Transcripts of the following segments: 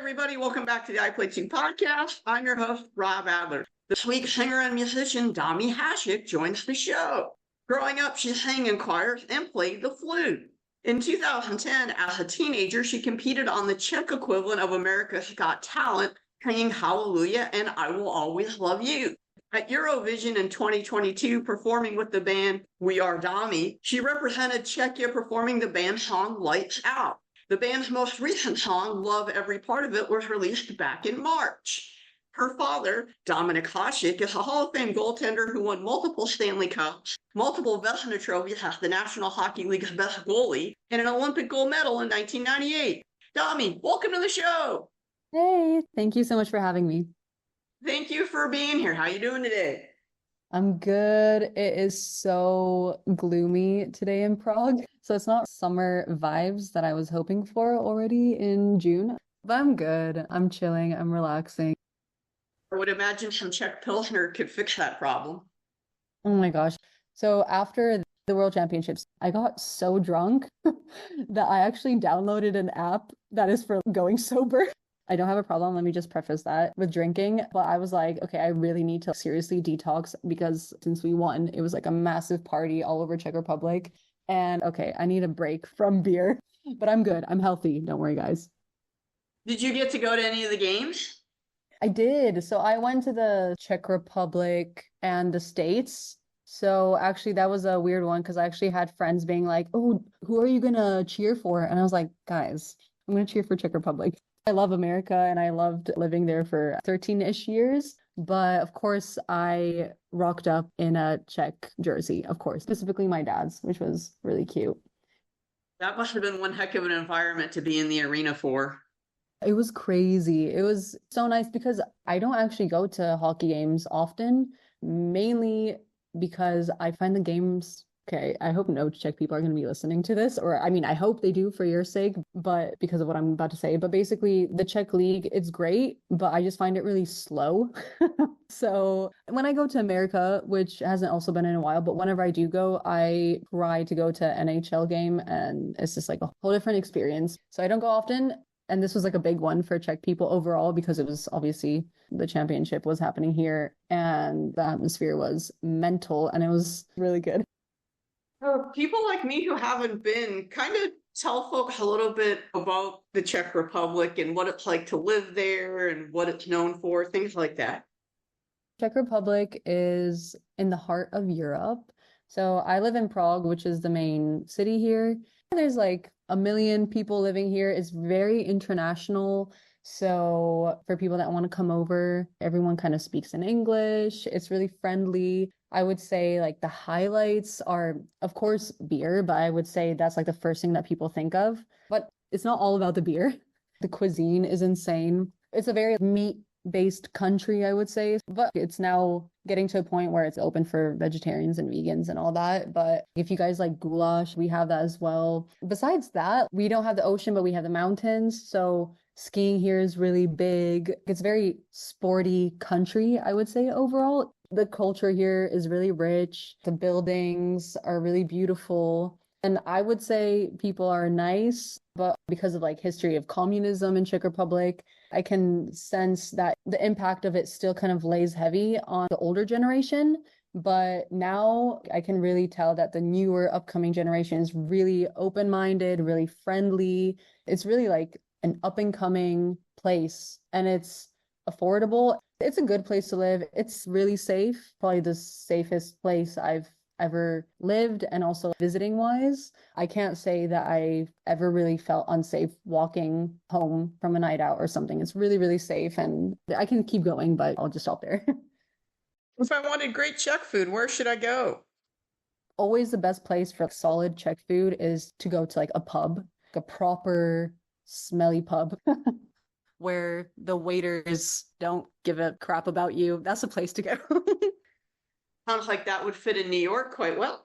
everybody. Welcome back to the I Play 2 podcast. I'm your host, Rob Adler. This week, singer and musician Domi Hasek joins the show. Growing up, she sang in choirs and played the flute. In 2010, as a teenager, she competed on the Czech equivalent of America's Got Talent, singing Hallelujah and I Will Always Love You. At Eurovision in 2022, performing with the band We Are Domi, she represented Czechia performing the band's song Lights Out. The band's most recent song, Love Every Part of It, was released back in March. Her father, Dominik Hasek, is a Hall of Fame goaltender who won multiple Stanley Cups, multiple Vezina trophies as the National Hockey League's best goalie, and an Olympic gold medal in 1998. Domi, welcome to the show. Hey, thank you so much for having me. Thank you for being here. How are you doing today? I'm good. It is so gloomy today in Prague. So it's not summer vibes that I was hoping for already in June. But I'm good. I'm chilling. I'm relaxing. I would imagine some Czech Pilsner could fix that problem. Oh my gosh. So after the World Championships, I got so drunk that I actually downloaded an app that is for going sober. I don't have a problem, let me just preface that, with drinking, but I was like, okay, I really need to seriously detox because since we won, it was like a massive party all over Czech Republic. And okay, I need a break from beer, but I'm good. I'm healthy. Don't worry, guys. Did you get to go to any of the games? I did. So I went to the Czech Republic and the States. So actually that was a weird one because I actually had friends being like, oh, who are you gonna cheer for? And I was like, guys, I'm gonna cheer for Czech Republic. I love America and I loved living there for 13-ish years. But of course, I rocked up in a Czech jersey, of course, specifically my dad's, which was really cute. That must have been one heck of an environment to be in the arena for. It was crazy. It was so nice because I don't actually go to hockey games often, mainly because I find the games. Okay, I hope no Czech people are going to be listening to this, or I mean, I hope they do for your sake, but because of what I'm about to say. But basically, the Czech league, it's great, but I just find it really slow. So when I go to America, which hasn't also been in a while, but whenever I do go, I try to go to NHL game, and it's just like a whole different experience. So I don't go often. And this was like a big one for Czech people overall because it was obviously the championship was happening here and the atmosphere was mental and it was really good. People like me who haven't been, kind of tell folks a little bit about the Czech Republic and what it's like to live there and what it's known for, things like that. Czech Republic is in the heart of Europe. So I live in Prague, which is the main city here. There's like 1 million people living here. It's very international. So for people that want to come over, everyone kind of speaks in English. It's really friendly. I would say like the highlights are, of course, beer, but I would say that's like the first thing that people think of. But it's not all about the beer. The cuisine is insane. It's a very meat-based country, I would say, but it's now getting to a point where it's open for vegetarians and vegans and all that. But if you guys like goulash, we have that as well. Besides that, we don't have the ocean, but we have the mountains. So skiing here is really big. It's a very sporty country, I would say overall. The culture here is really rich. The buildings are really beautiful. And I would say people are nice, but because of like history of communism in Czech Republic, I can sense that the impact of it still kind of lays heavy on the older generation. But now I can really tell that the newer upcoming generation is really open-minded, really friendly. It's really like an up-and-coming place and it's affordable. It's a good place to live. It's really safe, probably the safest place I've ever lived and also visiting wise. I can't say that I ever really felt unsafe walking home from a night out or something. It's really, really safe and I can keep going, but I'll just stop there. If I wanted great Czech food, where should I go? Always the best place for solid Czech food is to go to like a pub, like a proper smelly pub. Where the waiters don't give a crap about you. That's the place to go. Sounds like that would fit in New York quite well.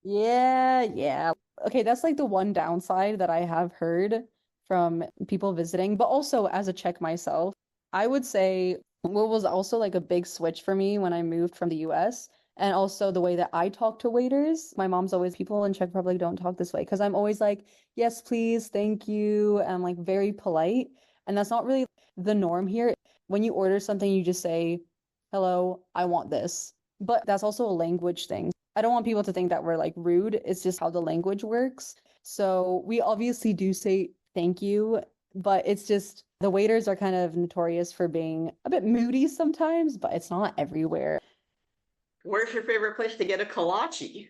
Yeah. Okay, that's like the one downside that I have heard from people visiting, but also as a Czech myself, I would say what was also like a big switch for me when I moved from the US and also the way that I talk to waiters. My mom's always, people in Czech Republic don't talk this way because I'm always like, yes, please, thank you. And I'm like very polite. And that's not really the norm here. When you order something, you just say, hello, I want this. But that's also a language thing. I don't want people to think that we're like rude. It's just how the language works. So we obviously do say thank you, but it's just the waiters are kind of notorious for being a bit moody sometimes, but it's not everywhere. Where's your favorite place to get a kolache?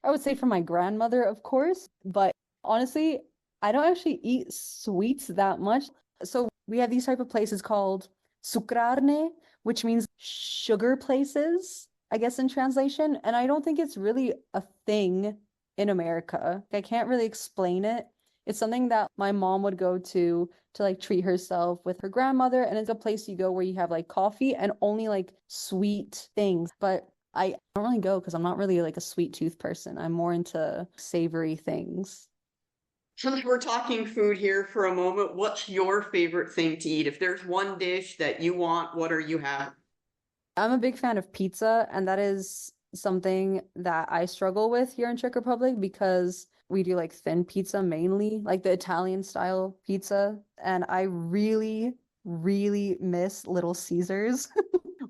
I would say from my grandmother, of course, but honestly, I don't actually eat sweets that much. So we have these type of places called cukrárny, which means sugar places, I guess in translation. And I don't think it's really a thing in America. I can't really explain it. It's something that my mom would go to like treat herself with her grandmother. And it's a place you go where you have like coffee and only like sweet things. But I don't really go because I'm not really like a sweet tooth person. I'm more into savory things. Since we're talking food here for a moment, what's your favorite thing to eat? If there's one dish that you want, what are you having? I'm a big fan of pizza, and that is something that I struggle with here in Czech Republic because we do like thin pizza mainly, like the Italian style pizza. And I really, really miss Little Caesars,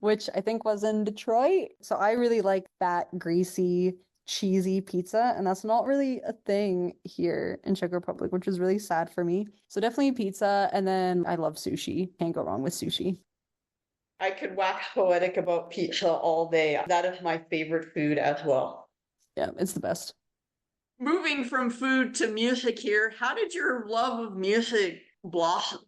which I think was in Detroit. So I really like fat, greasy, cheesy pizza, and that's not really a thing here in Czech Republic, which is really sad for me. So definitely pizza, and then I love sushi. Can't go wrong with sushi. I could wax poetic about pizza all day. That is my favorite food as well. Yeah, it's the best. Moving from food to music here, how did your love of music blossom?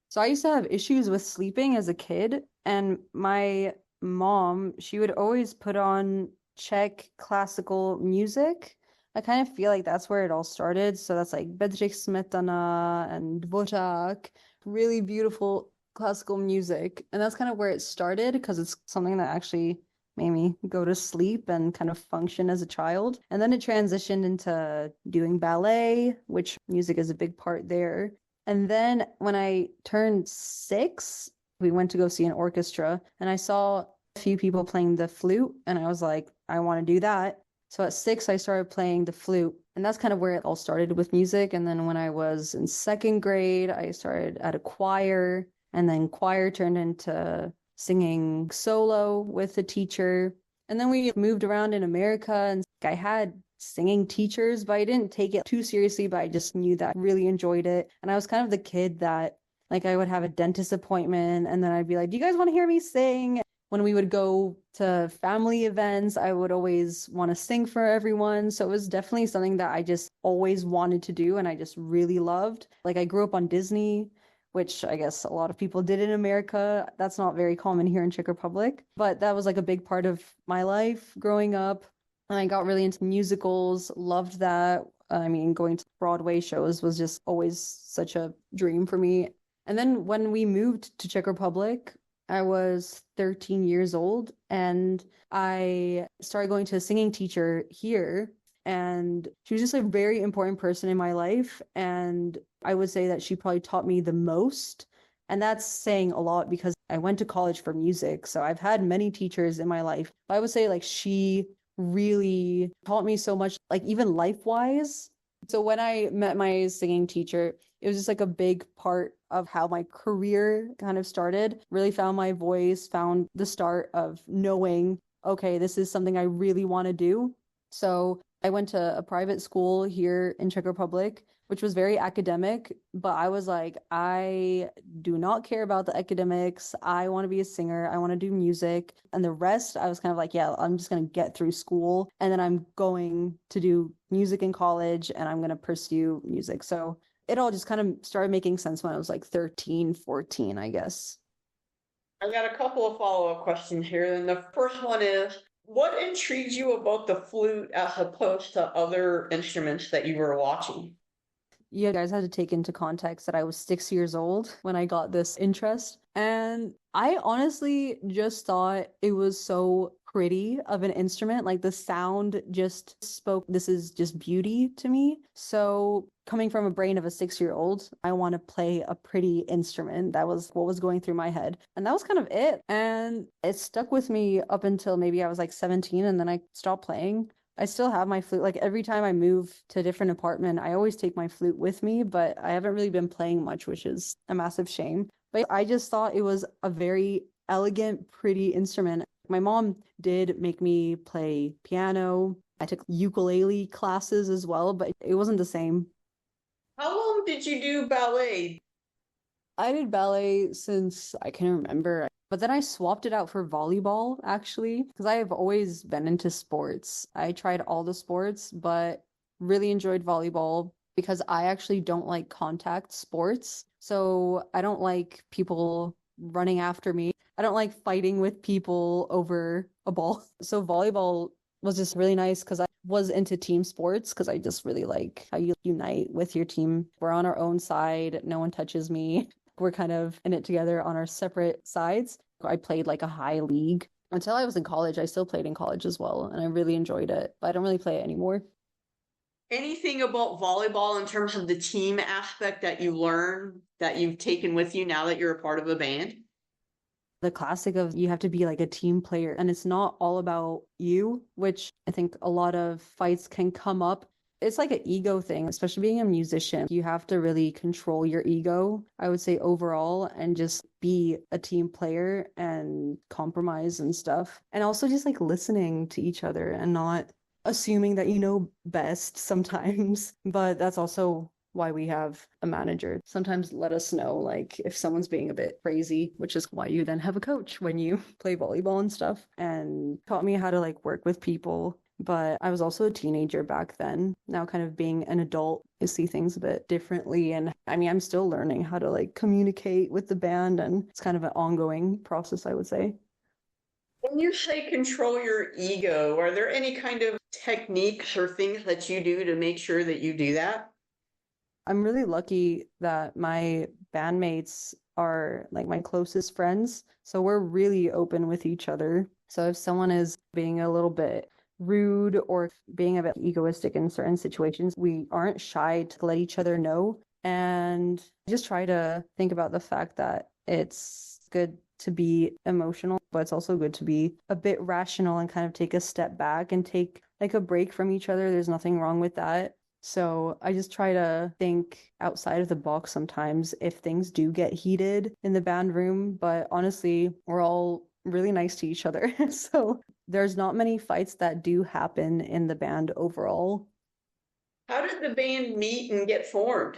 So I used to have issues with sleeping as a kid, and my mom, she would always put on Czech classical music. I kind of feel like that's where it all started. So that's like Bedřich Smetana and Dvořák, really beautiful classical music. And that's kind of where it started because it's something that actually made me go to sleep and kind of function as a child. And then it transitioned into doing ballet, which music is a big part there. And then when I turned 6, we went to go see an orchestra and I saw a few people playing the flute and I was like, I want to do that. So at 6, I started playing the flute and that's kind of where it all started with music. And then when I was in 2nd grade, I started at a choir and then choir turned into singing solo with a teacher. And then we moved around in America and I had singing teachers, but I didn't take it too seriously, but I just knew that I really enjoyed it. And I was kind of the kid that like I would have a dentist appointment and then I'd be like, do you guys want to hear me sing? When we would go to family events, I would always want to sing for everyone. So it was definitely something that I just always wanted to do and I just really loved. Like I grew up on Disney, which I guess a lot of people did in America. That's not very common here in Czech Republic, but that was like a big part of my life growing up. And I got really into musicals, loved that. I mean, going to Broadway shows was just always such a dream for me. And then when we moved to Czech Republic, I was 13 years old and I started going to a singing teacher here. And she was just a very important person in my life. And I would say that she probably taught me the most. And that's saying a lot because I went to college for music. So I've had many teachers in my life. But I would say like she really taught me so much, like even life-wise. So when I met my singing teacher, it was just like a big part of how my career kind of started. Really found my voice, found the start of knowing, okay, this is something I really want to do. So I went to a private school here in Czech Republic, which was very academic, but I was like, I do not care about the academics. I want to be a singer. I want to do music. And the rest, I was kind of like, yeah, I'm just going to get through school. And then I'm going to do music in college and I'm going to pursue music. So it all just kind of started making sense when I was like 13, 14, I guess. I've got a couple of follow-up questions here. And the first one is, what intrigues you about the flute as opposed to other instruments that you were watching? You guys had to take into context that I was 6 years old when I got this interest. And I honestly just thought it was so pretty of an instrument. Like the sound just spoke, this is just beauty to me. So coming from a brain of a 6-year-old, I want to play a pretty instrument. That was what was going through my head. And that was kind of it. And it stuck with me up until maybe I was like 17 and then I stopped playing. I still have my flute. Like every time I move to a different apartment, I always take my flute with me, but I haven't really been playing much, which is a massive shame. But I just thought it was a very elegant, pretty instrument. My mom did make me play piano. I took ukulele classes as well, but it wasn't the same. How long did you do ballet? I did ballet since I can remember, but then I swapped it out for volleyball actually, because I have always been into sports. I tried all the sports, but really enjoyed volleyball because I actually don't like contact sports. So I don't like people running after me. I don't like fighting with people over a ball. So volleyball was just really nice because I was into team sports because I just really like how you unite with your team. We're on our own side, no one touches me. We're kind of in it together on our separate sides. I played like a high league until I was in college. I still played in college as well, and I really enjoyed it, but I don't really play it anymore. Anything about volleyball in terms of the team aspect that you learn that you've taken with you now that you're a part of a band? The classic of you have to be like a team player, and it's not all about you, which I think a lot of fights can come up. It's like an ego thing, especially being a musician. You have to really control your ego, I would say overall, and just be a team player and compromise and stuff. And also just like listening to each other and not assuming that you know best sometimes. But that's also why we have a manager. Sometimes let us know like if someone's being a bit crazy, which is why you then have a coach when you play volleyball and stuff, and taught me how to like work with people. But I was also a teenager back then. Now kind of being an adult, I see things a bit differently. And I mean, I'm still learning how to like communicate with the band, and it's kind of an ongoing process, I would say. When you say control your ego, are there any kind of techniques or things that you do to make sure that you do that? I'm really lucky that my bandmates are like my closest friends. So we're really open with each other. So if someone is being a little bit rude or being a bit egoistic in certain situations, we aren't shy to let each other know. And just try to think about the fact that it's good to be emotional, but it's also good to be a bit rational and kind of take a step back and take like a break from each other. There's nothing wrong with that. So I just try to think outside of the box sometimes if things do get heated in the band room. But honestly, we're all really nice to each other. So there's not many fights that do happen in the band overall. How did the band meet and get formed?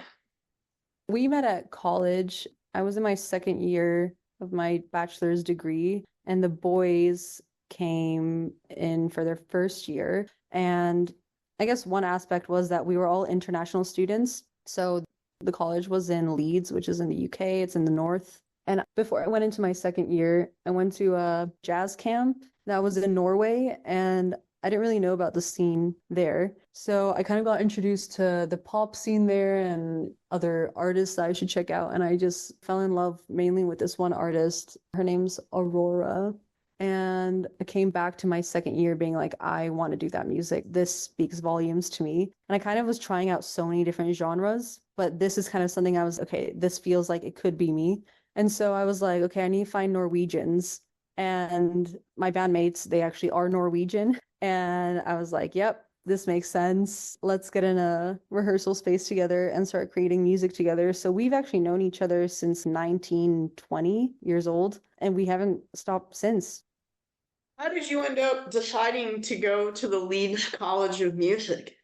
We met at college. I was in my second year of my bachelor's degree, and the boys came in for their first year. And I guess one aspect was that we were all international students. So the college was in Leeds, which is in the UK. It's in the north. And before I went into my second year, I went to a jazz camp that was in Norway, and I didn't really know about the scene there. So I kind of got introduced to the pop scene there and other artists that I should check out. And I just fell in love mainly with this one artist. Her name's Aurora. And I came back to my second year being like, I want to do that music. This speaks volumes to me. And I kind of was trying out so many different genres, but this is kind of something I was, okay, this feels like it could be me. And so I was like, okay, I need to find Norwegians. And my bandmates, they actually are Norwegian. And I was like, yep, this makes sense. Let's get in a rehearsal space together and start creating music together. So we've actually known each other since 19, 20 years old, and we haven't stopped since. How did you end up deciding to go to the Leeds College of Music?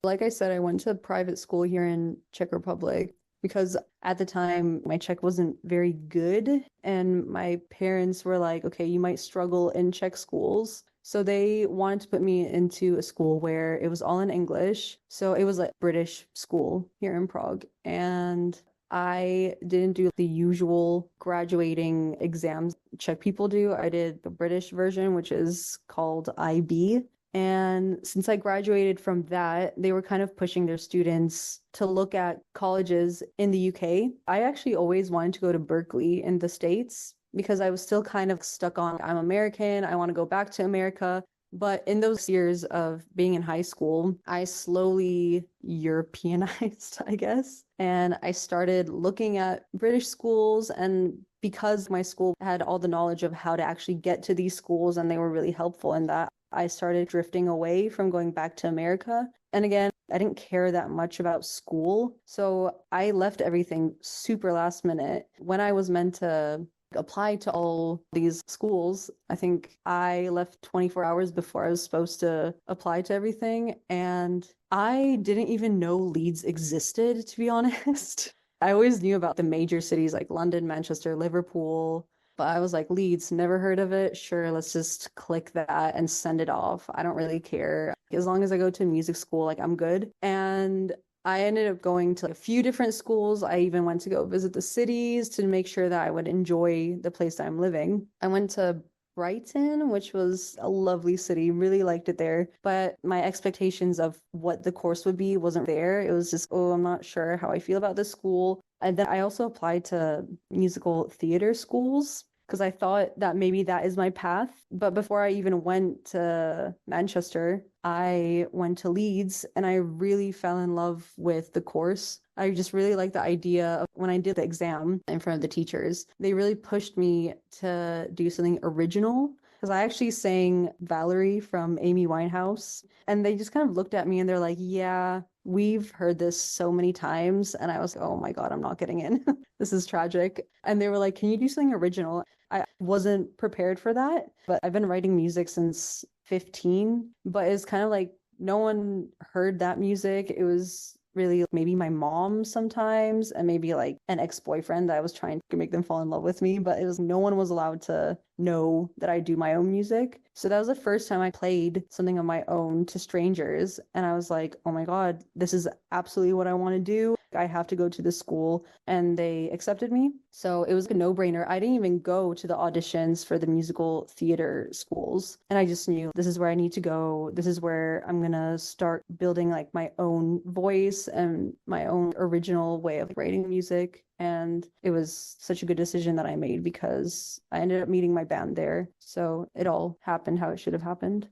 Like I said, I went to private school here in Czech Republic because at the time my Czech wasn't very good, and my parents were like, okay, you might struggle in Czech schools. So they wanted to put me into a school where it was all in English. So it was like British school here in Prague. And I didn't do the usual graduating exams Czech people do. I did the British version, which is called IB. And since I graduated from that, they were kind of pushing their students to look at colleges in the UK. I actually always wanted to go to Berkeley in the States because I was still kind of stuck on, I'm American, I want to go back to America. But in those years of being in high school, I slowly Europeanized, I guess. And I started looking at British schools. And because my school had all the knowledge of how to actually get to these schools and they were really helpful in that, I started drifting away from going back to America. And again, I didn't care that much about school. So I left everything super last minute. When I was meant to apply to all these schools, I think I left 24 hours before I was supposed to apply to everything. And I didn't even know Leeds existed, to be honest. I always knew about the major cities like London, Manchester, Liverpool, but I was like, Leeds, never heard of it. Sure, let's just click that and send it off. I don't really care. As long as I go to music school, like I'm good. And I ended up going to a few different schools. I even went to go visit the cities to make sure that I would enjoy the place that I'm living. I went to Brighton, which was a lovely city, really liked it there. But my expectations of what the course would be wasn't there. It was just, oh, I'm not sure how I feel about this school. And then I also applied to musical theater schools because I thought that maybe that is my path. But before I even went to Manchester, I went to Leeds and I really fell in love with the course. I just really liked the idea of when I did the exam in front of the teachers, they really pushed me to do something original. Because I actually sang Valerie from Amy Winehouse, and they just kind of looked at me and they're like, yeah, we've heard this so many times. And I was like, oh my God, I'm not getting in. This is tragic. And they were like, can you do something original? I wasn't prepared for that, but I've been writing music since 15, but it's kind of like no one heard that music. It was really maybe my mom sometimes and maybe like an ex-boyfriend that I was trying to make them fall in love with me, but it was no one was allowed to know that I do my own music. So that was the first time I played something of my own to strangers, and I was like, oh my God, this is absolutely what I want to do. I have to go to this school, and they accepted me. So it was a no-brainer. I didn't even go to the auditions for the musical theater schools, and I just knew this is where I need to go. This is where I'm gonna start building like my own voice and my own original way of writing music. And it was such a good decision that I made because I ended up meeting my band there. So it all happened how it should have happened.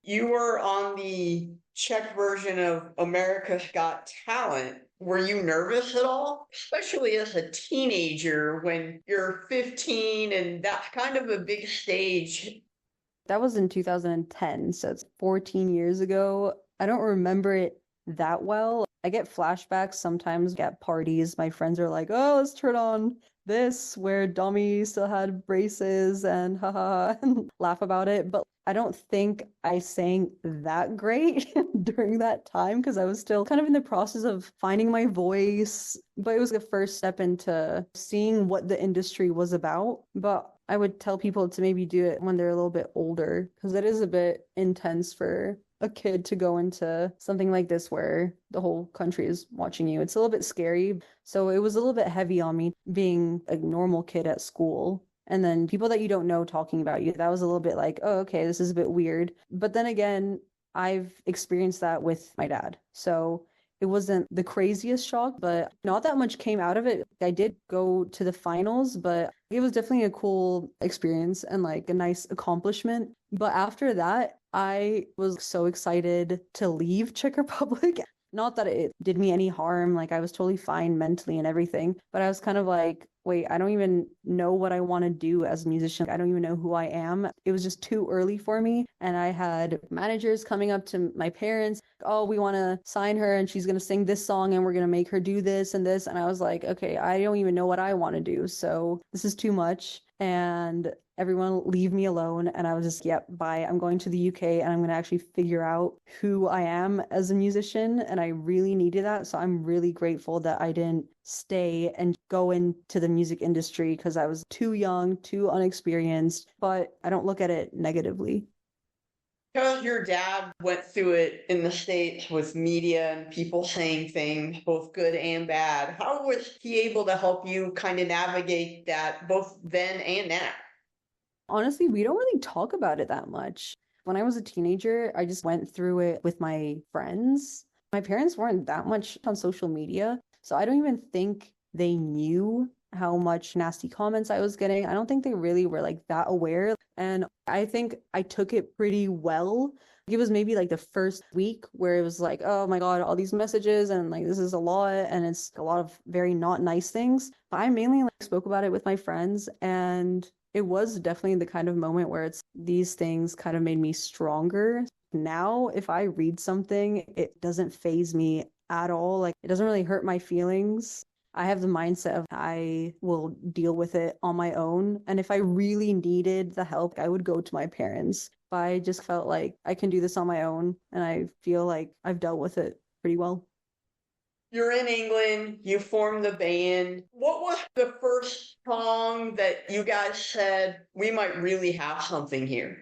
You were on the Czech version of America's Got Talent. Were you nervous at all? Especially as a teenager when you're 15 and that's kind of a big stage. That was in 2010, so it's 14 years ago. I don't remember it that well. I get flashbacks sometimes at parties. My friends are like, oh, let's turn on this where Domi still had braces and haha and laugh about it. But I don't think I sang that great during that time because I was still kind of in the process of finding my voice. But it was the first step into seeing what the industry was about. But I would tell people to maybe do it when they're a little bit older because it is a bit intense for a kid to go into something like this where the whole country is watching you. It's a little bit scary. So it was a little bit heavy on me being a normal kid at school. And then people that you don't know talking about you, that was a little bit like, oh, okay, this is a bit weird. But then again, I've experienced that with my dad. So it wasn't the craziest shock, but not that much came out of it. I did go to the finals, but it was definitely a cool experience and like a nice accomplishment. But after that, I was so excited to leave Czech Republic. Not that it did me any harm, like I was totally fine mentally and everything, but I was kind of like, wait, I don't even know what I want to do as a musician. I don't even know who I am. It was just too early for me. And I had managers coming up to my parents, oh, we want to sign her and she's going to sing this song and we're going to make her do this and this. And I was like, okay, I don't even know what I want to do. So this is too much. And everyone leave me alone. And I was just, yep, bye. I'm going to the UK and I'm going to actually figure out who I am as a musician. And I really needed that. So I'm really grateful that I didn't stay and go into the music industry because I was too young, too unexperienced, but I don't look at it negatively. Because your dad went through it in the States with media and people saying things, both good and bad, how was he able to help you kind of navigate that both then and now? Honestly, we don't really talk about it that much. When I was a teenager, I just went through it with my friends. My parents weren't that much on social media, so I don't even think they knew how much nasty comments I was getting. I don't think they really were like that aware. And I think I took it pretty well. It was maybe like the first week where it was like, oh my God, all these messages and like this is a lot and it's a lot of very not nice things. But I mainly like spoke about it with my friends, and it was definitely the kind of moment where it's these things kind of made me stronger. Now, if I read something, it doesn't faze me at all. Like it doesn't really hurt my feelings. I have the mindset of I will deal with it on my own. And if I really needed the help, I would go to my parents. But I just felt like I can do this on my own. And I feel like I've dealt with it pretty well. You're in England, you formed the band. What was the first song that you guys said, we might really have something here?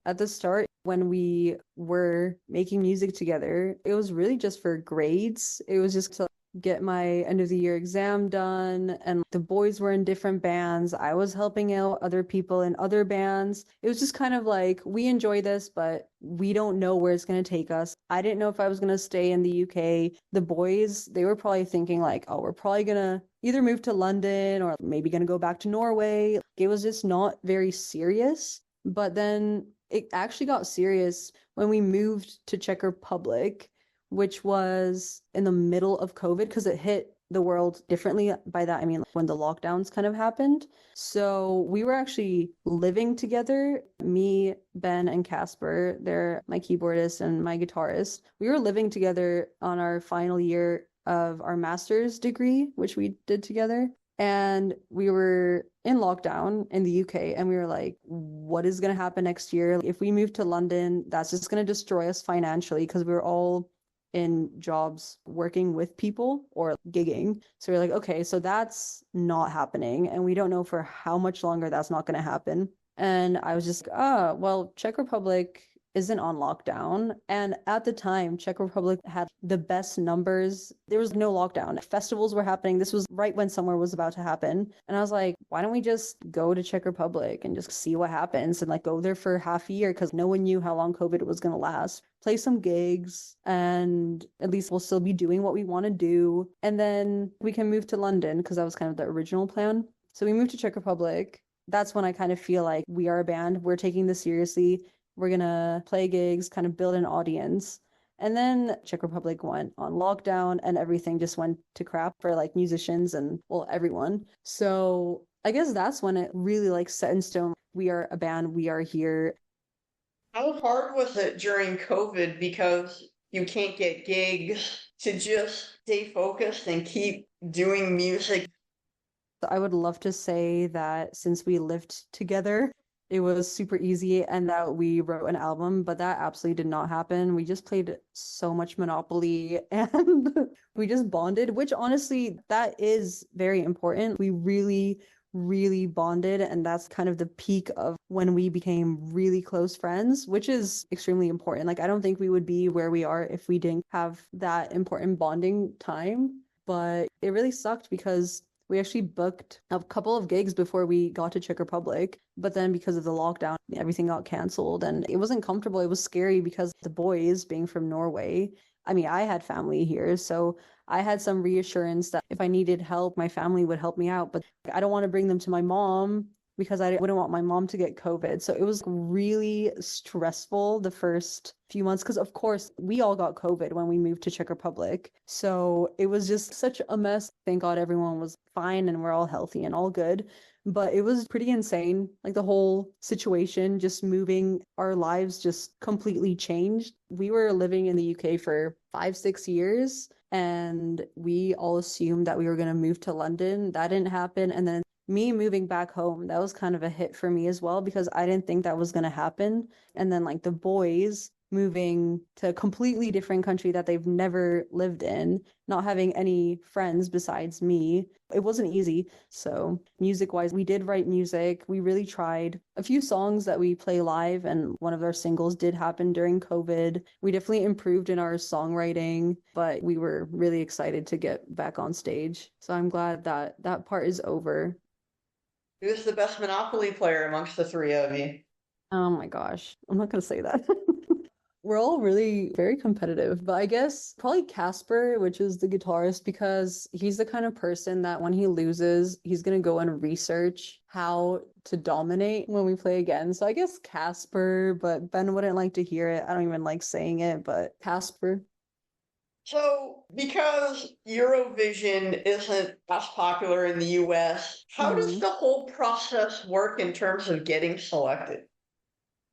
At the start, when we were making music together, it was really just for grades. It was just to get my end of the year exam done, and the boys were in different bands. I was helping out other people in other bands. It was just kind of like, we enjoy this, but we don't know where it's going to take us. I didn't know if I was going to stay in the UK. The boys, they were probably thinking like, oh, we're probably going to either move to London or maybe going to go back to Norway. It was just not very serious. But then it actually got serious when we moved to Czech Republic, which was in the middle of COVID because it hit the world differently. By that, I mean when the lockdowns kind of happened. So we were actually living together, me, Ben, and Casper. They're my keyboardist and my guitarist. We were living together on our final year of our master's degree, which we did together. And we were in lockdown in the UK, and we were like, what is going to happen next year? If we move to London, that's just going to destroy us financially because we were all in jobs working with people or gigging. So we're like, okay, so that's not happening. And we don't know for how much longer that's not going to happen. And I was just, well, Czech Republic isn't on lockdown. And at the time, Czech Republic had the best numbers. There was no lockdown. Festivals were happening. This was right when summer was about to happen. And I was like, why don't we just go to Czech Republic and just see what happens and like go there for half a year because no one knew how long COVID was going to last. Play some gigs, and at least we'll still be doing what we want to do. And then we can move to London because that was kind of the original plan. So we moved to Czech Republic. That's when I kind of feel like we are a band. We're taking this seriously. We're going to play gigs, kind of build an audience. And then Czech Republic went on lockdown and everything just went to crap for like musicians and well, everyone. So I guess that's when it really like set in stone. We are a band. We are here. How hard was it during COVID because you can't get gigs to just stay focused and keep doing music? I would love to say that since we lived together, it was super easy and that we wrote an album, but that absolutely did not happen. We just played so much Monopoly and we just bonded, which honestly, that is very important. We really bonded, and that's kind of the peak of when we became really close friends, which is extremely important. Like I don't think we would be where we are if we didn't have that important bonding time, but it really sucked because we actually booked a couple of gigs before we got to Czech Republic, but then because of the lockdown, everything got canceled and it wasn't comfortable. It was scary because the boys being from Norway, I mean, I had family here, so I had some reassurance that if I needed help, my family would help me out, but I don't want to bring them to my mom because I wouldn't want my mom to get COVID. So it was really stressful the first few months because, of course, we all got COVID when we moved to Czech Republic. So it was just such a mess. Thank God everyone was fine and we're all healthy and all good. But it was pretty insane. Like the whole situation, just moving, our lives just completely changed. We were living in the UK for 5-6 years and we all assumed that we were going to move to London. That didn't happen. And then me moving back home, that was kind of a hit for me as well because I didn't think that was going to happen. And then like the boys moving to a completely different country that they've never lived in, not having any friends besides me, it wasn't easy. So music wise, we did write music. We really tried. A few songs that we play live and one of our singles did happen during COVID. We definitely improved in our songwriting, but we were really excited to get back on stage. So I'm glad that that part is over. Who's the best Monopoly player amongst the three of you? Oh my gosh. I'm not going to say that. We're all really very competitive, but I guess probably Casper, which is the guitarist, because he's the kind of person that when he loses, he's gonna go and research how to dominate when we play again. So I guess Casper, but Ben wouldn't like to hear it. I don't even like saying it, but Casper. So, because Eurovision isn't as popular in the US, how does Mhm. the whole process work in terms of getting selected?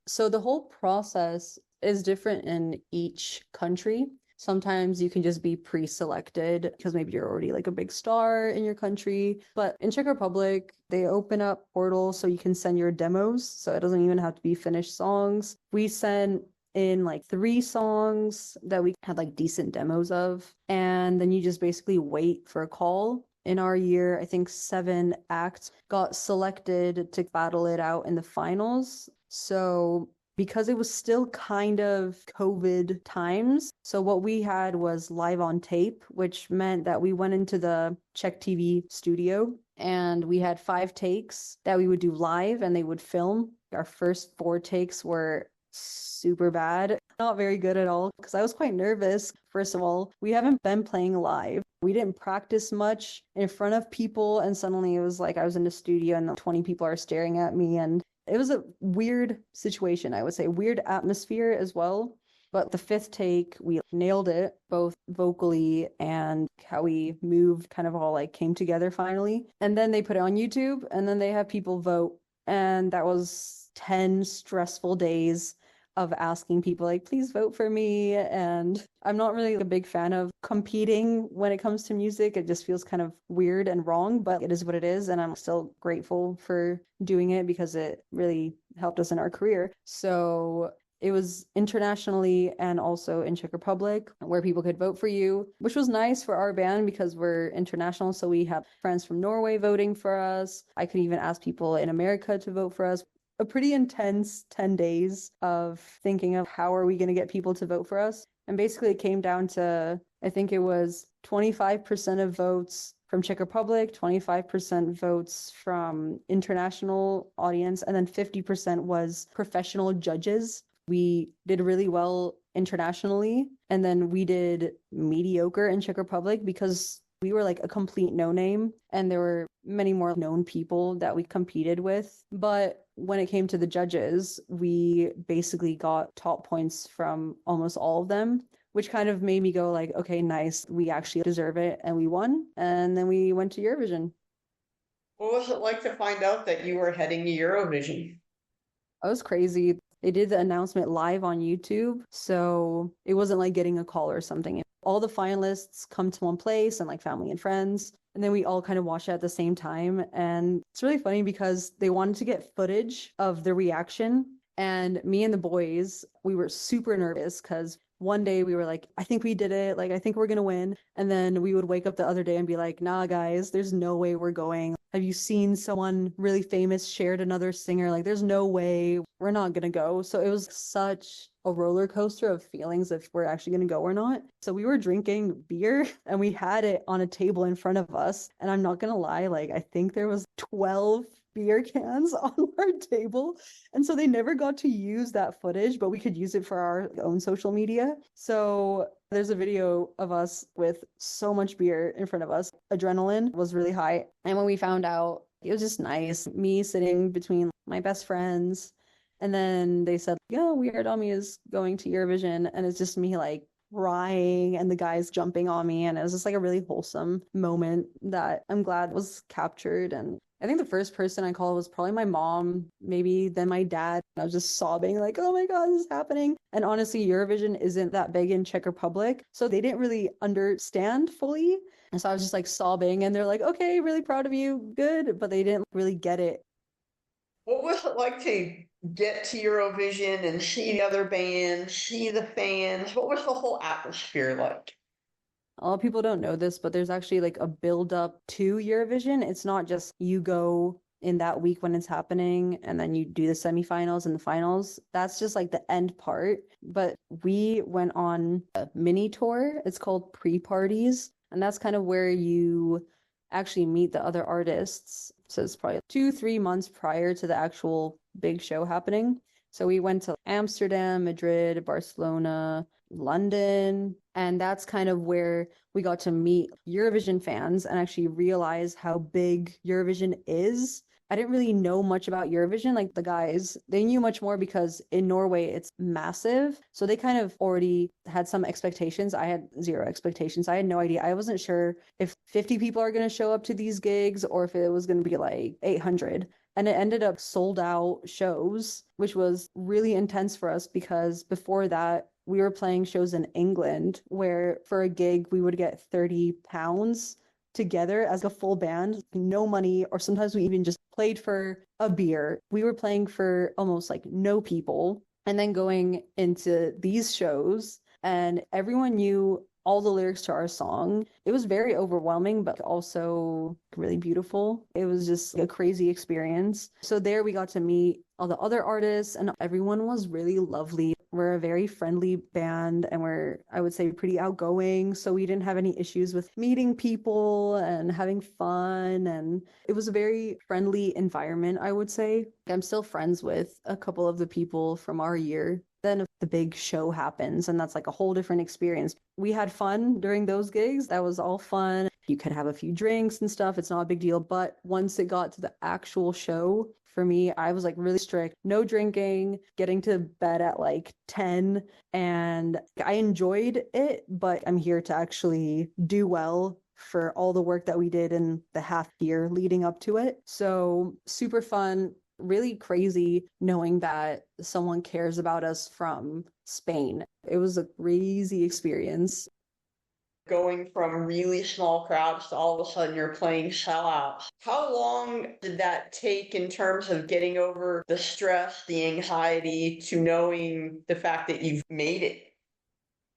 So the whole process is different in each country. Sometimes you can just be pre-selected because maybe you're already like a big star in your country. But in Czech Republic, they open up portals so you can send your demos. So it doesn't even have to be finished songs. We sent in like 3 songs that we had like decent demos of. And then you just basically wait for a call. In our year, I think 7 acts got selected to battle it out in the finals. So because it was still kind of COVID times. So what we had was live on tape, which meant that we went into the Czech TV studio and we had 5 takes that we would do live and they would film. Our first 4 takes were super bad, not very good at all, because I was quite nervous. First of all, we haven't been playing live. We didn't practice much in front of people, and suddenly it was like I was in the studio and 20 people are staring at me, and it was a weird situation, I would say, weird atmosphere as well. But the 5th take, we nailed it, both vocally and how we moved kind of all like came together finally. And then they put it on YouTube and then they have people vote. And that was 10 stressful days of asking people like, please vote for me. And I'm not really a big fan of competing when it comes to music. It just feels kind of weird and wrong, but it is what it is. And I'm still grateful for doing it because it really helped us in our career. So it was internationally and also in Czech Republic where people could vote for you, which was nice for our band because we're international. So we have friends from Norway voting for us. I could even ask people in America to vote for us. A pretty intense 10 days of thinking of how are we going to get people to vote for us. And basically it came down to, I think it was 25% of votes from Czech Republic, 25% votes from international audience, and then 50% was professional judges. We did really well internationally, and then we did mediocre in Czech Republic because we were like a complete no-name, and there were many more known people that we competed with. But when it came to the judges, we basically got top points from almost all of them, which kind of made me go like, okay, nice, we actually deserve it, and we won. And then we went to Eurovision. What was it like to find out that you were heading to Eurovision? That was crazy. They did the announcement live on YouTube, so it wasn't like getting a call or something. All the finalists come to one place and like family and friends, and then we all kind of watch it at the same time. And it's really funny because they wanted to get footage of the reaction. And me and the boys, we were super nervous because one day we were like, I think we did it. Like, I think we're going to win. And then we would wake up the other day and be like, nah, guys, there's no way we're going. Have you seen someone really famous shared another singer? Like, there's no way we're not going to go. So it was such a roller coaster of feelings if we're actually going to go or not. So we were drinking beer and we had it on a table in front of us. And I'm not going to lie, like, I think there was 12 beer cans on our table. And so they never got to use that footage, but we could use it for our own social media. So there's a video of us with so much beer in front of us. Adrenaline was really high. And when we found out, it was just nice. Me sitting between my best friends. And then they said, yeah, We Are Domi is going to Eurovision. And it's just me like crying and the guys jumping on me. And it was just like a really wholesome moment that I'm glad was captured. And I think the first person I called was probably my mom, maybe then my dad. I was just sobbing like, oh my God, this is happening. And honestly, Eurovision isn't that big in Czech Republic. So they didn't really understand fully. And so I was just like sobbing and they're like, okay, really proud of you. Good. But they didn't really get it. What was it like to get to Eurovision and see the other bands, see the fans? What was the whole atmosphere like? A lot of people don't know this, but there's actually like a build up to Eurovision. It's not just you go in that week when it's happening and then you do the semifinals and the finals. That's just like the end part. But we went on a mini tour. It's called pre-parties. And that's kind of where you actually meet the other artists. So it's probably 2-3 months prior to the actual big show happening. So we went to Amsterdam, Madrid, Barcelona, London, and that's kind of where we got to meet Eurovision fans and actually realize how big Eurovision is. I didn't really know much about Eurovision. Like the guys, they knew much more because in Norway it's massive. So they kind of already had some expectations. I had zero expectations. I had no idea. I wasn't sure if 50 people are going to show up to these gigs or if it was going to be like 800. And it ended up sold out shows, which was really intense for us because before that, we were playing shows in England where for a gig we would get £30 together as a full band, no money, or sometimes we even just played for a beer. We were playing for almost like no people. And then going into these shows, and everyone knew all the lyrics to our song. It was very overwhelming, but also really beautiful. It was just a crazy experience. So there we got to meet all the other artists, and everyone was really lovely. We're a very friendly band, and we're, I would say, pretty outgoing. So we didn't have any issues with meeting people and having fun. And it was a very friendly environment, I would say. I'm still friends with a couple of the people from our year. Then the big show happens, and that's like a whole different experience. We had fun during those gigs. That was all fun. You could have a few drinks and stuff. It's not a big deal. But once it got to the actual show, for me, I was like really strict. No drinking, getting to bed at like 10. And I enjoyed it, but I'm here to actually do well for all the work that we did in the half year leading up to it. So super fun. Really crazy knowing that someone cares about us from Spain. It was a crazy experience. Going from really small crowds to all of a sudden you're playing sellouts. How long did that take in terms of getting over the stress, the anxiety, to knowing the fact that you've made it?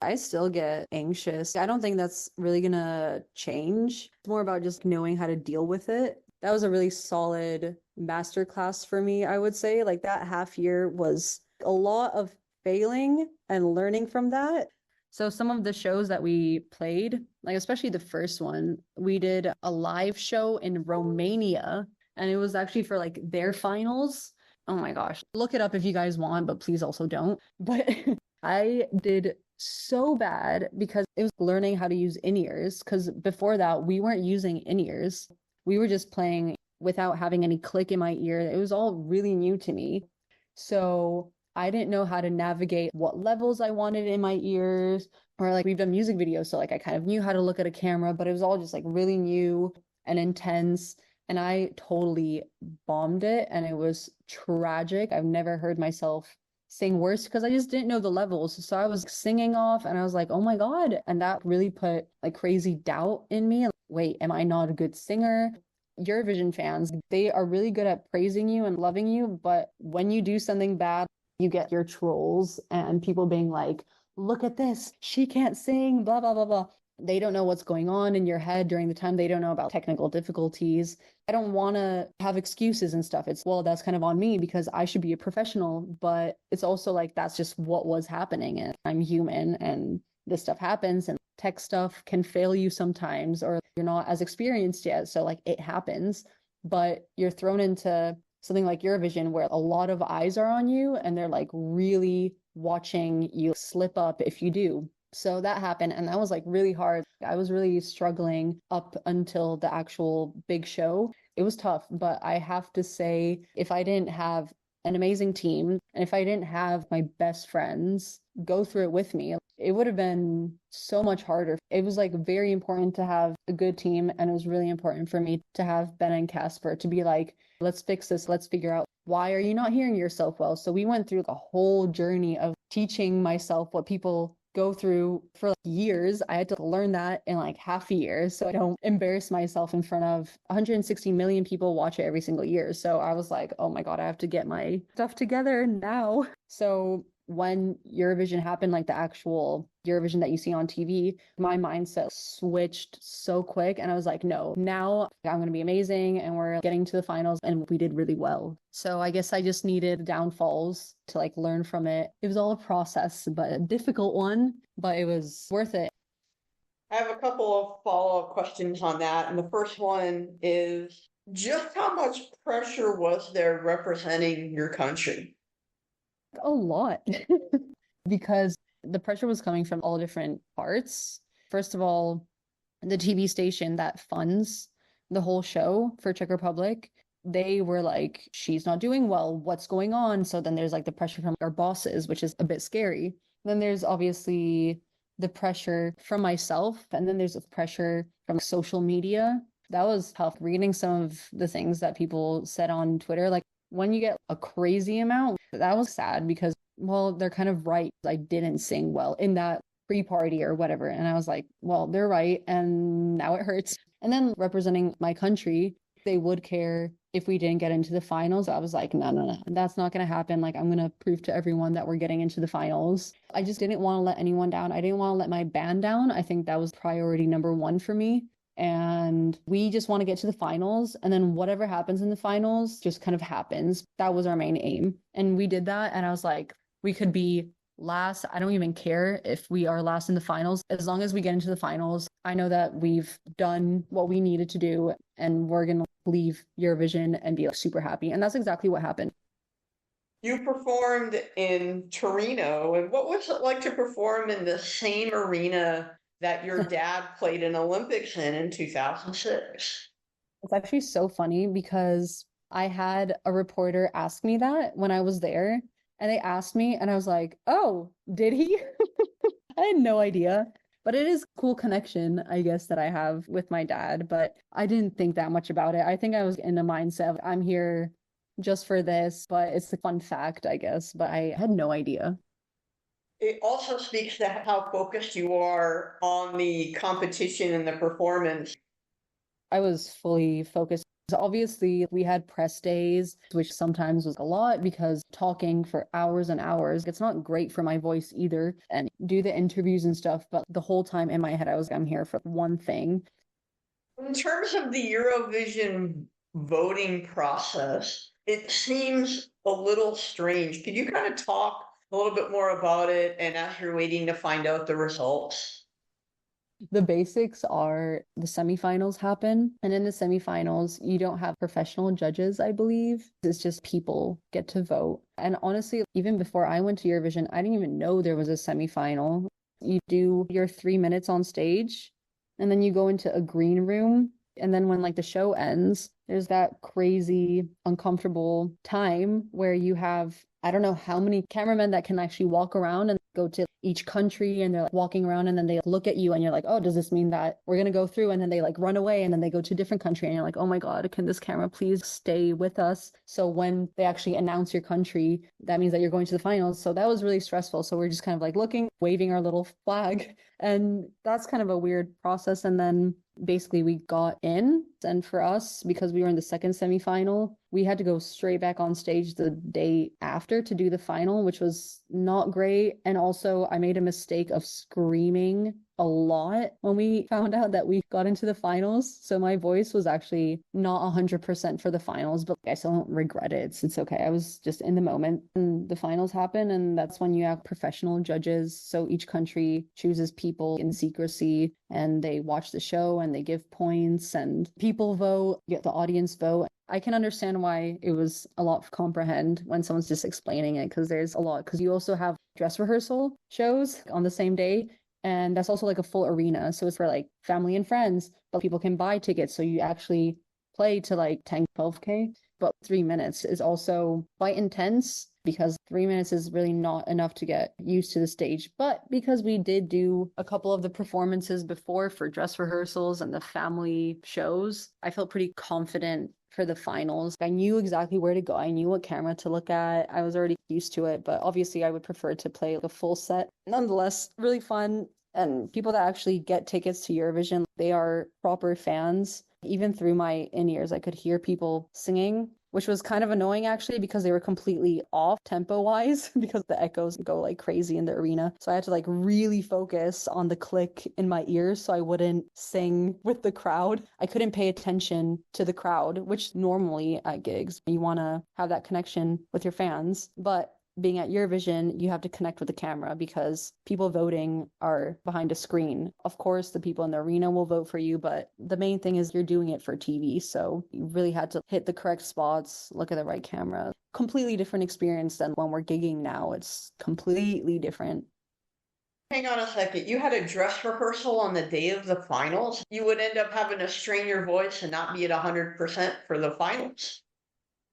I still get anxious. I don't think that's really gonna change. It's more about just knowing how to deal with it. That was a really solid masterclass for me, I would say. Like that half year was a lot of failing and learning from that. So some of the shows that we played, like especially the first one, we did a live show in Romania, and it was actually for like their finals. Oh my gosh. Look it up if you guys want, but please also don't. But I did so bad because it was learning how to use in-ears, because before that we weren't using in-ears. We were just playing without having any click in my ear. It was all really new to me. So I didn't know how to navigate what levels I wanted in my ears, or like we've done music videos. So like I kind of knew how to look at a camera, but it was all just like really new and intense. And I totally bombed it, and it was tragic. I've never heard myself sing worse because I just didn't know the levels. So I was singing off and I was like, oh my God. And that really put like crazy doubt in me. Wait, am I not a good singer? Eurovision fans, they are really good at praising you and loving you. But when you do something bad, you get your trolls and people being like, look at this, she can't sing, blah, blah, blah, blah. They don't know what's going on in your head during the time. They don't know about technical difficulties. I don't want to have excuses and stuff. It's, well, that's kind of on me because I should be a professional, but it's also like, that's just what was happening. And I'm human and this stuff happens, and tech stuff can fail you sometimes, or you're not as experienced yet. So like it happens, but you're thrown into something like Eurovision where a lot of eyes are on you and they're like really watching you slip up if you do. So that happened, and that was like really hard. I was really struggling up until the actual big show. It was tough, but I have to say, if I didn't have an amazing team and if I didn't have my best friends go through it with me, it would have been so much harder. It was like very important to have a good team, and it was really important for me to have Ben and Casper to be like, let's fix this, let's figure out why are you not hearing yourself well. So we went through the whole journey of teaching myself what people go through for like years. I had to learn that in like half a year so I don't embarrass myself in front of 160 million people watch it every single year. So I was like, oh my God, I have to get my stuff together now. So when Eurovision happened, like the actual Eurovision that you see on TV, my mindset switched so quick. And I was like, no, now I'm going to be amazing. And we're getting to the finals, and we did really well. So I guess I just needed downfalls to like learn from it. It was all a process, but a difficult one, but it was worth it. I have a couple of follow-up questions on that. And the first one is, just how much pressure was there representing your country? A lot. Because the pressure was coming from all different parts. First of all, the TV station that funds the whole show for Czech Republic, they were like, she's not doing well. What's going on? So then there's like the pressure from our bosses, which is a bit scary. Then there's obviously the pressure from myself, and then there's the pressure from social media. That was tough reading some of the things that people said on Twitter. Like when you get a crazy amount, that was sad because, well, they're kind of right. I didn't sing well in that pre-party or whatever. And I was like, well, they're right. And now it hurts. And then representing my country, they would care if we didn't get into the finals. I was like, no, that's not going to happen. Like, I'm going to prove to everyone that we're getting into the finals. I just didn't want to let anyone down. I didn't want to let my band down. I think that was priority number one for me. And we just want to get to the finals. And then whatever happens in the finals just kind of happens. That was our main aim. And we did that. And I was like, we could be last. I don't even care if we are last in the finals. As long as we get into the finals, I know that we've done what we needed to do and we're going to leave Eurovision and be like, super happy. And that's exactly what happened. You performed in Torino, and what was it like to perform in the same arena that your dad played in Olympics in 2006? It's actually so funny because I had a reporter ask me that when I was there, and they asked me, and I was like, oh, did he? I had no idea. But it is a cool connection, I guess, that I have with my dad. But I didn't think that much about it. I think I was in a mindset of I'm here just for this, but it's a fun fact, I guess. But I had no idea. It also speaks to how focused you are on the competition and the performance. I was fully focused. Obviously, we had press days, which sometimes was a lot because talking for hours and hours, it's not great for my voice either, and do the interviews and stuff. But the whole time in my head, I was, I'm here for one thing. In terms of the Eurovision voting process, it seems a little strange. Could you kind of talk a little bit more about it and as you're waiting to find out the results? The basics are the semifinals happen, and in the semifinals, you don't have professional judges, I believe. It's just people get to vote. And honestly, even before I went to Eurovision, I didn't even know there was a semifinal. You do your 3 minutes on stage, and then you go into a green room. And then when like the show ends, there's that crazy, uncomfortable time where you have, I don't know how many cameramen that can actually walk around and go to each country, and they're like walking around, and then they look at you and you're like, oh, does this mean that we're going to go through? And then they like run away, and then they go to a different country, and you're like, oh my God, can this camera please stay with us? So when they actually announce your country, that means that you're going to the finals. So that was really stressful. So we're just kind of like looking, waving our little flag. And that's kind of a weird process. And then basically we got in, and for us, because we were in the second semifinal, we had to go straight back on stage the day after to do the final, which was not great. And also I made a mistake of screaming a lot when we found out that we got into the finals. So my voice was actually not 100% for the finals, but I still don't regret it. It's okay. I was just in the moment, and the finals happen, and that's when you have professional judges. So each country chooses people in secrecy, and they watch the show and they give points, and people vote, get the audience vote. I can understand why it was a lot to comprehend when someone's just explaining it, because there's a lot, because you also have dress rehearsal shows on the same day. And that's also like a full arena. So it's for like family and friends, but people can buy tickets. So you actually play to like 10, 12K. But 3 minutes is also quite intense, because 3 minutes is really not enough to get used to the stage. But because we did do a couple of the performances before for dress rehearsals and the family shows, I felt pretty confident for the finals. I knew exactly where to go. I knew what camera to look at. I was already used to it, but obviously I would prefer to play a full set. Nonetheless, really fun. And people that actually get tickets to Eurovision, they are proper fans. Even through my in-ears, I could hear people singing, which was kind of annoying actually, because they were completely off tempo-wise because the echoes go like crazy in the arena. So I had to like really focus on the click in my ears so I wouldn't sing with the crowd. I couldn't pay attention to the crowd, which normally at gigs, you want to have that connection with your fans. But being at Eurovision, you have to connect with the camera because people voting are behind a screen. Of course, the people in the arena will vote for you, but the main thing is you're doing it for TV. So you really had to hit the correct spots, look at the right camera. completely different experience than when we're gigging now. It's completely different. Hang on a second. You had a dress rehearsal on the day of the finals. You would end up having to strain your voice and not be at 100% for the finals.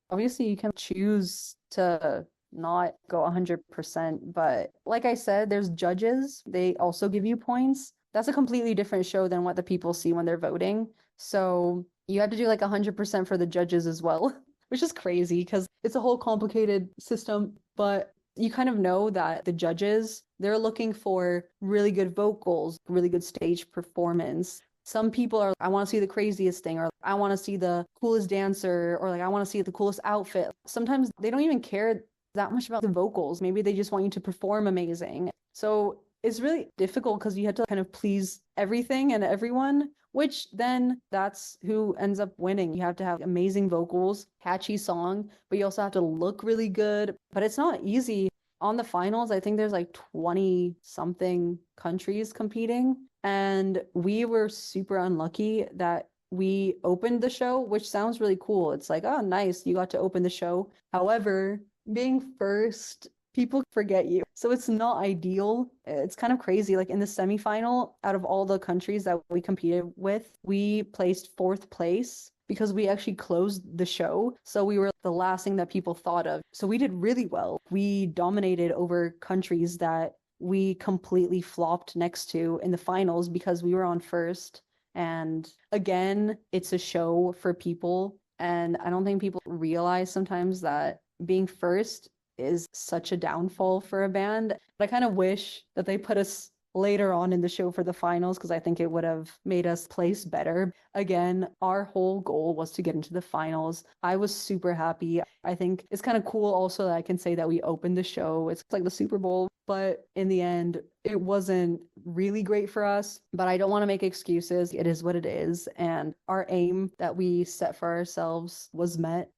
Obviously, you can choose to not go 100%, but like I said, there's judges. They also give you points. That's a completely different show than what the people see when they're voting. So you have to do like 100% for the judges as well, which is crazy because it's a whole complicated system. But you kind of know that the judges, they're looking for really good vocals, really good stage performance. Some people are, I want to see the craziest thing, or I want to see the coolest dancer, or like, I want to see the coolest outfit. Sometimes they don't even care that much about the vocals. Maybe they just want you to perform amazing. So it's really difficult because you have to kind of please everything and everyone, which then that's who ends up winning. You have to have amazing vocals, catchy song, but you also have to look really good. But it's not easy. On the finals, I think there's like 20 something countries competing. And we were super unlucky that we opened the show, which sounds really cool. It's like, oh, nice, you got to open the show. However, being first, people forget you. So it's not ideal. It's kind of crazy. Like in the semifinal, out of all the countries that we competed with, we placed fourth place because we actually closed the show. So we were the last thing that people thought of. So we did really well. We dominated over countries that we completely flopped next to in the finals because we were on first. And again, it's a show for people. And I don't think people realize sometimes that being first is such a downfall for a band. But I kind of wish that they put us later on in the show for the finals because I think it would have made us place better. Again, our whole goal was to get into the finals. I was super happy. I think it's kind of cool also that I can say that we opened the show. It's like the Super Bowl, but in the end, it wasn't really great for us. But I don't want to make excuses. It is what it is. And our aim that we set for ourselves was met.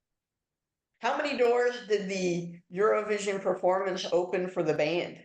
How many doors did the Eurovision performance open for the band?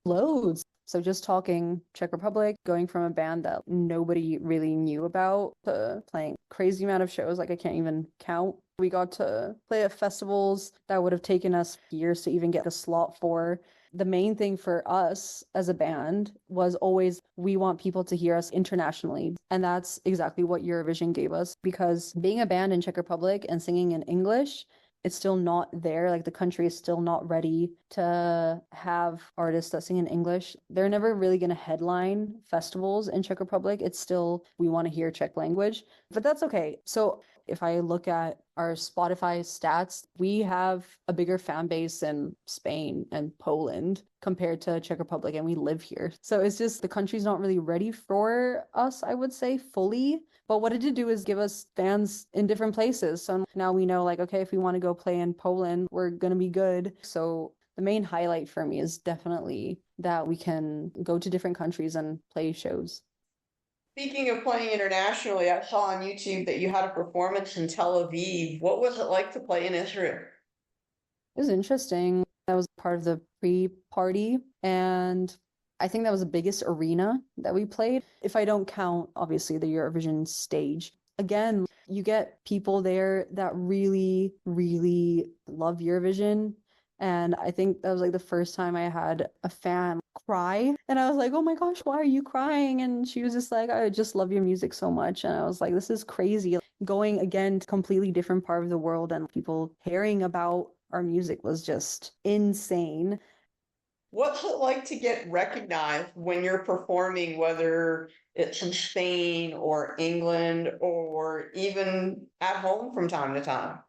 Loads. So just talking Czech Republic, going from a band that nobody really knew about to playing crazy amount of shows, like I can't even count. We got to play at festivals that would have taken us years to even get a slot for. The main thing for us as a band was always we want people to hear us internationally. And that's exactly what Eurovision gave us because being a band in Czech Republic and singing in English, it's still not there. Like the country is still not ready to have artists that sing in English. They're never really going to headline festivals in Czech Republic. It's still, we want to hear Czech language, but that's okay. So if I look at our Spotify stats, we have a bigger fan base in Spain and Poland compared to Czech Republic, and we live here. So it's just the country's not really ready for us, I would say, fully. But what it did do is give us fans in different places. So now we know, like, okay, if we want to go play in Poland, we're going to be good. So the main highlight for me is definitely that we can go to different countries and play shows. Speaking of playing internationally, I saw on YouTube that you had a performance in Tel Aviv. What was it like to play in Israel? It was interesting. That was part of the pre-party, and I think that was the biggest arena that we played. If I don't count, obviously, the Eurovision stage. Again, you get people there that really, really love Eurovision. And I think that was like the first time I had a fan cry. And I was like, oh my gosh, why are you crying? And she was just like, I just love your music so much. And I was like, this is crazy. Going again to completely different part of the world and people caring about our music was just insane. What's it like to get recognized when you're performing, whether it's in Spain or England or even at home from time to time?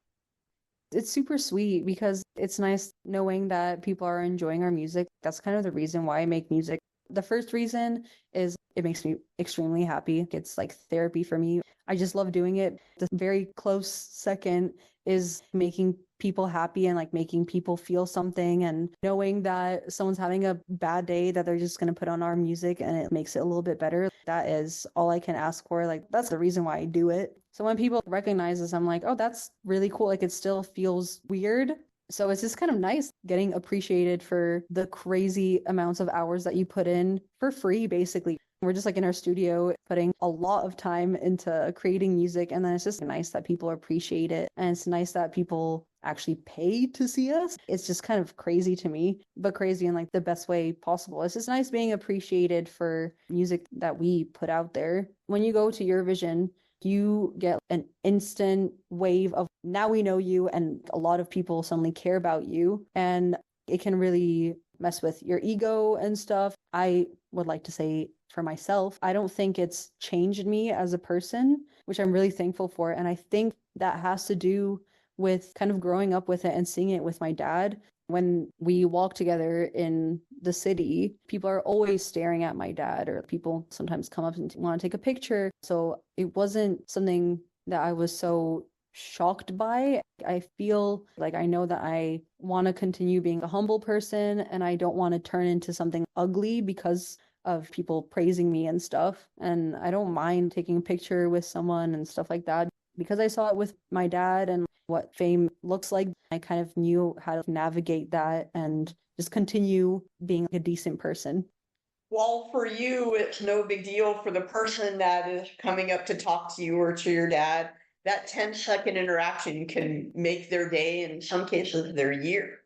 It's super sweet because it's nice knowing that people are enjoying our music. That's kind of the reason why I make music. The first reason is it makes me extremely happy. It's like therapy for me. I just love doing it. The very close second is making people happy and like making people feel something and knowing that someone's having a bad day that they're just going to put on our music and it makes it a little bit better. That is all I can ask for. Like that's the reason why I do it. So when people recognize this, I'm like, oh, that's really cool. Like it still feels weird. So it's just kind of nice getting appreciated for the crazy amounts of hours that you put in for free, basically. We're just like in our studio putting a lot of time into creating music. And then it's just nice that people appreciate it. And it's nice that people actually pay to see us. It's just kind of crazy to me, but crazy in like the best way possible. It's just nice being appreciated for music that we put out there. When you go to Eurovision, you get an instant wave of now we know you, and a lot of people suddenly care about you, and it can really mess with your ego and stuff. I would like to say for myself, I don't think it's changed me as a person, which I'm really thankful for. And I think that has to do with kind of growing up with it and seeing it with my dad. When we walk together in the city, people are always staring at my dad, or people sometimes come up and want to take a picture. So it wasn't something that I was so shocked by. I feel like I know that I want to continue being a humble person, and I don't want to turn into something ugly because of people praising me and stuff. And I don't mind taking a picture with someone and stuff like that. Because I saw it with my dad and what fame looks like, I kind of knew how to navigate that and just continue being a decent person. Well, for you, it's no big deal. For the person that is coming up to talk to you or to your dad, that 10-second interaction can make their day, and in some cases, their year.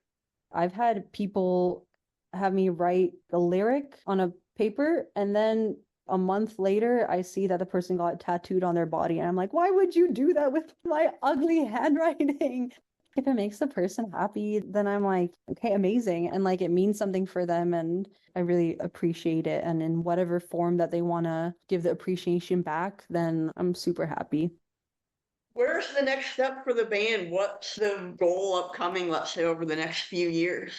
I've had people have me write a lyric on a paper, and then a month later, I see that the person got tattooed on their body. And I'm like, why would you do that with my ugly handwriting? If it makes the person happy, then I'm like, okay, amazing. And like, it means something for them. And I really appreciate it. And in whatever form that they want to give the appreciation back, then I'm super happy. Where's the next step for the band? What's the goal upcoming, let's say, over the next few years?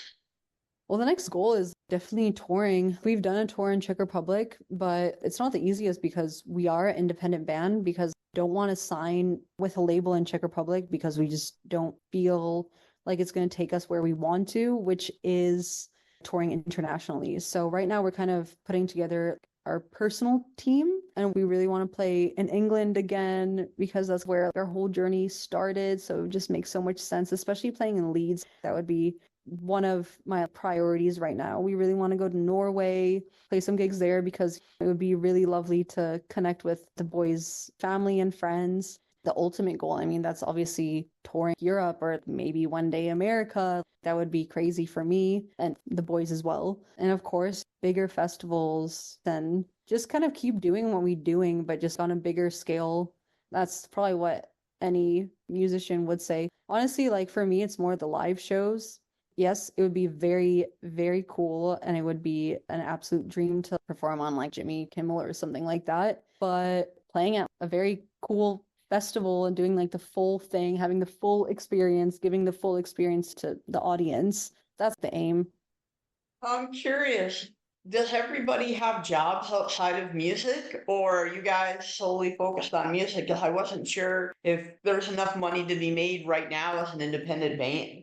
Well, the next goal is definitely touring. We've done a tour in Czech Republic, but it's not the easiest because we are an independent band, because we don't want to sign with a label in Czech Republic because we just don't feel like it's going to take us where we want to, which is touring internationally. So right now we're kind of putting together our personal team, and we really want to play in England again because that's where our whole journey started. So it just makes so much sense, especially playing in Leeds. That would be one of my priorities right now. We really want to go to Norway, play some gigs there, because it would be really lovely to connect with the boys' family and friends. The ultimate goal, I mean, that's obviously touring Europe or maybe one day America. That would be crazy for me and the boys as well. And of course, bigger festivals, then just kind of keep doing what we're doing, but just on a bigger scale. That's probably what any musician would say. Honestly, like for me, it's more the live shows. Yes, it would be very, very cool, and it would be an absolute dream to perform on like Jimmy Kimmel or something like that. But playing at a very cool festival and doing like the full thing, having the full experience, giving the full experience to the audience, that's the aim. I'm curious, does everybody have jobs outside of music, or are you guys solely focused on music? Because I wasn't sure if there's enough money to be made right now as an independent band.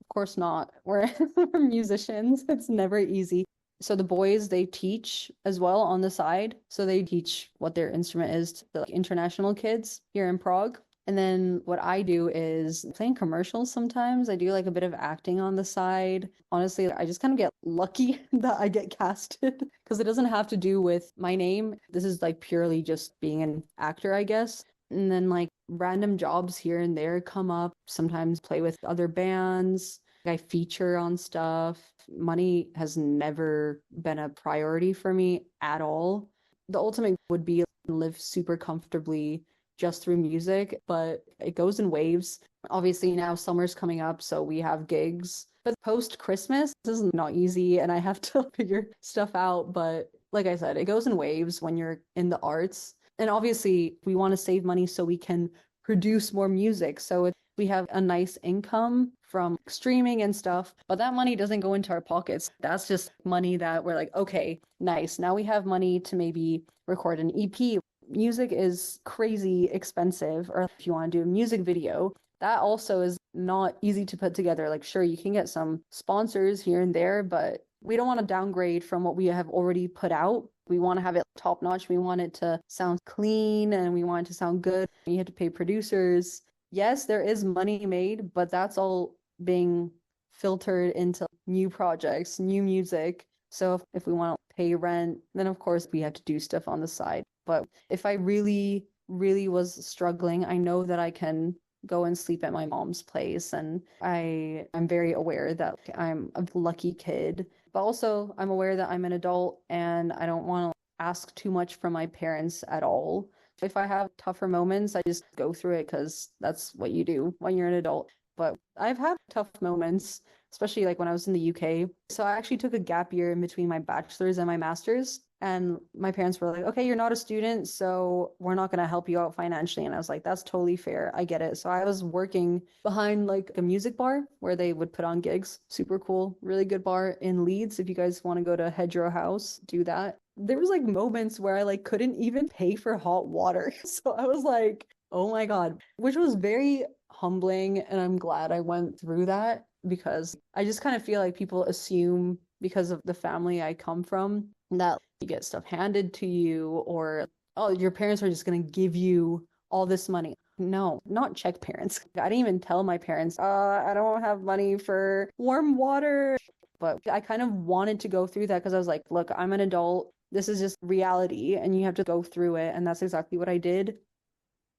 Of course not. We're musicians. It's never easy. So the boys, they teach as well on the side. So they teach what their instrument is to the international kids here in Prague. And then what I do is playing commercials sometimes. I do like a bit of acting on the side. Honestly, I just kind of get lucky that I get casted because it doesn't have to do with my name. This is like purely just being an actor, I guess. And then like random jobs here and there come up. Sometimes play with other bands. I feature on stuff. Money has never been a priority for me at all. The ultimate would be live super comfortably just through music, but it goes in waves. Obviously now summer's coming up, so we have gigs. But post Christmas, this is not easy and I have to figure stuff out. But like I said, it goes in waves when you're in the arts. And obviously we want to save money so we can produce more music. So we have a nice income from streaming and stuff, but that money doesn't go into our pockets. That's just money that we're like, okay, nice. Now we have money to maybe record an EP. Music is crazy expensive, or if you want to do a music video, that also is not easy to put together. Like, sure, you can get some sponsors here and there, but we don't want to downgrade from what we have already put out. We want to have it top notch. We want it to sound clean and we want it to sound good. You have to pay producers. Yes, there is money made, but that's all being filtered into new projects, new music. So if we want to pay rent, then of course we have to do stuff on the side. But if I really, really was struggling, I know that I can go and sleep at my mom's place. And I'm very aware that I'm a lucky kid, but also I'm aware that I'm an adult and I don't want to ask too much from my parents at all. If I have tougher moments, I just go through it because that's what you do when you're an adult. But I've had tough moments, especially like when I was in the UK. So I actually took a gap year in between my bachelor's and my master's. And my parents were like, okay, you're not a student, so we're not going to help you out financially. And I was like, that's totally fair. I get it. So I was working behind like a music bar where they would put on gigs. Super cool. Really good bar in Leeds. If you guys want to go to Hedgerow House, do that. There was like moments where I like couldn't even pay for hot water. So I was like, oh my God, which was very humbling. And I'm glad I went through that because I just kind of feel like people assume because of the family I come from that you get stuff handed to you or, oh, your parents are just going to give you all this money. No, not Czech parents. I didn't even tell my parents, I don't have money for warm water. But I kind of wanted to go through that because I was like, look, I'm an adult. This is just reality and you have to go through it. And that's exactly what I did.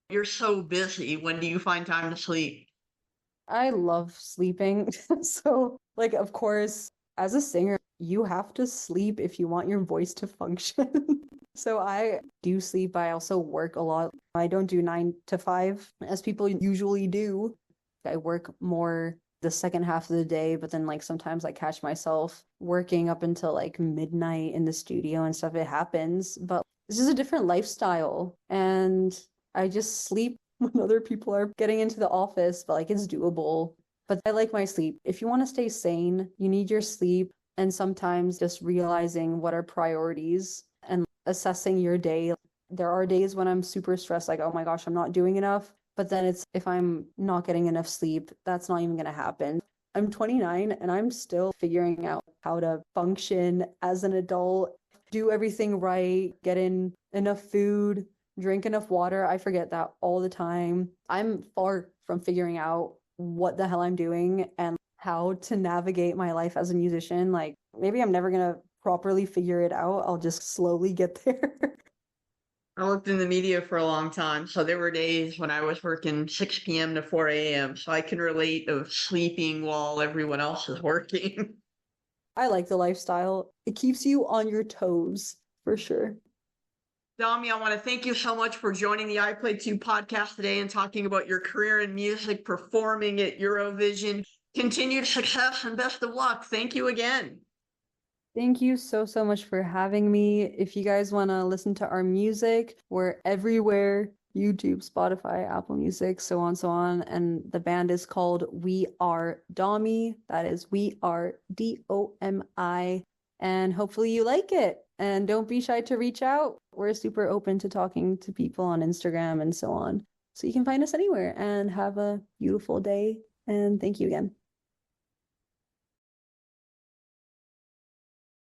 You're so busy. When do you find time to sleep? I love sleeping. So, like, of course, as a singer, you have to sleep if you want your voice to function. So I do sleep. I also work a lot. I don't do 9 to 5 as people usually do. I work more the second half of the day, but then like sometimes I catch myself working up until like midnight in the studio and stuff. It happens, but this is a different lifestyle. And I just sleep when other people are getting into the office, but like it's doable. But I like my sleep. If you want to stay sane, you need your sleep. And sometimes just realizing what are priorities and assessing your day. There are days when I'm super stressed, like, oh my gosh, I'm not doing enough. But then it's if I'm not getting enough sleep, that's not even going to happen. I'm 29 and I'm still figuring out how to function as an adult, do everything right, get in enough food, drink enough water. I forget that all the time. I'm far from figuring out what the hell I'm doing and how to navigate my life as a musician. Like maybe I'm never going to properly figure it out. I'll just slowly get there. I worked in the media for a long time, so there were days when I was working 6 p.m. to 4 a.m., so I can relate of sleeping while everyone else is working. I like the lifestyle. It keeps you on your toes for sure. Domi, I want to thank you so much for joining the I Play 2 podcast today and talking about your career in music, performing at Eurovision. Continued success and best of luck. Thank you again. Thank you so much for having me. If you guys want to listen to our music, we're everywhere. YouTube, Spotify, Apple Music, so on. And the band is called We Are Domi. That is We Are Domi. And hopefully you like it. And don't be shy to reach out. We're super open to talking to people on Instagram and so on. So you can find us anywhere and have a beautiful day. And thank you again.